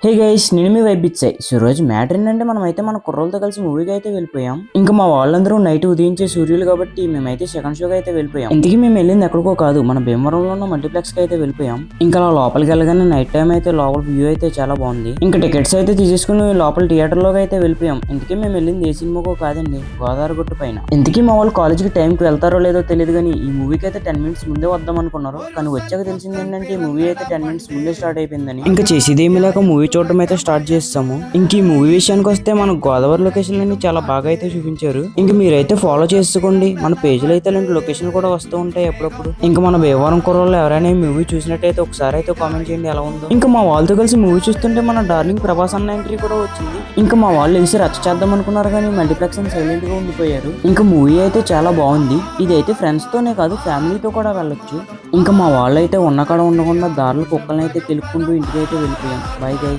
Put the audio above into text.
Hey guys, నేను మీ vibe ఇచ్చాయి. So రోజు మ్యాటర్ ఏంటంటే మనమైతే మన కుర్రోళ్ళతో కలిసి మూవీకి అయితే వెళ్ళిపోయాం. ఇంకా మా వాళ్ళందరూ నైట్ ఉదయించే సూర్యులు కాబట్టి మేమైతే సెకండ్ షోకి అయితే వెళ్ళిపోయాం. ఇంతకీ మేము వెళ్ళింది ఎక్కడికో కాదు, మన భీమవరంలో ఉన్న మల్టీప్లెక్స్ కి అయితే వెళ్ళిపోయాం. ఇంకా అలా లోపలికి వెళ్ళగానే నైట్ టైం అయితే లోపల వ్యూ అయితే చాలా బాగుంది. ఇంకా టికెట్స్ అయితే తీసేసుకుని లోపల థియేటర్ లోకి అయితే వెళ్ళిపోయాం. ఇంతకీ మేము వెళ్ళింది ఏ సినిమాకో కాదండి, గోదావరి గుట్టు పైన. ఇంతకీ మా వాళ్ళు కాలేజ్కి టైంకి వెళ్తారో లేదో తెలియదు కానీ ఈ మూవీకి అయితే 10 minutes ముందే వద్దాం అనుకున్నారు. కానీ వచ్చాక తెలిసింది ఏంటంటే ఈ మూవీ అయితే 10 minutes ముందే స్టార్ట్ అయిపోయిందని. ఇంకా చేసేదేమీ లేక మూవీ చూడటం అయితే స్టార్ట్ చేస్తాము. ఇంక ఈ మూవీ విషయానికి వస్తే మన గోదావరి లొకేషన్ అన్ని చాలా బాగా అయితే చూపించారు. ఇంక మీరైతే ఫాలో చేసుకోండి, మన పేజీలో అయితే ఇలాంటి లొకేషన్ కూడా వస్తూ ఉంటాయి అప్పుడప్పుడు. ఇంకా మన భీమవరం కుర్రోళ్ళు ఎవరైనా ఈ మూవీ చూసినట్టయితే ఒకసారి అయితే కామెంట్ చేయండి ఎలా ఉందో. ఇంకా మా వాళ్ళతో కలిసి మూవీ చూస్తుంటే మన డార్లింగ్ ప్రభాస్ అన్న ఎంట్రీ కూడా వచ్చింది. ఇంకా మా వాళ్ళు వేసి రచ్చ చేద్దాం అనుకున్నారు కానీ మల్టీప్లెక్స్ అని సైలెంట్ గా ఉండిపోయారు. ఇంకా మూవీ అయితే చాలా బాగుంది. ఇదైతే ఫ్రెండ్స్ తోనే కాదు ఫ్యామిలీతో కూడా వెళ్ళొచ్చు. ఇంకా మా వాళ్ళు అయితే ఉన్న కాడ ఉండకుండా దారులు కుక్కలను అయితే కెలుక్కుంటూ ఇంటికి అయితే వెళ్ళిపోయాం. Bye guys.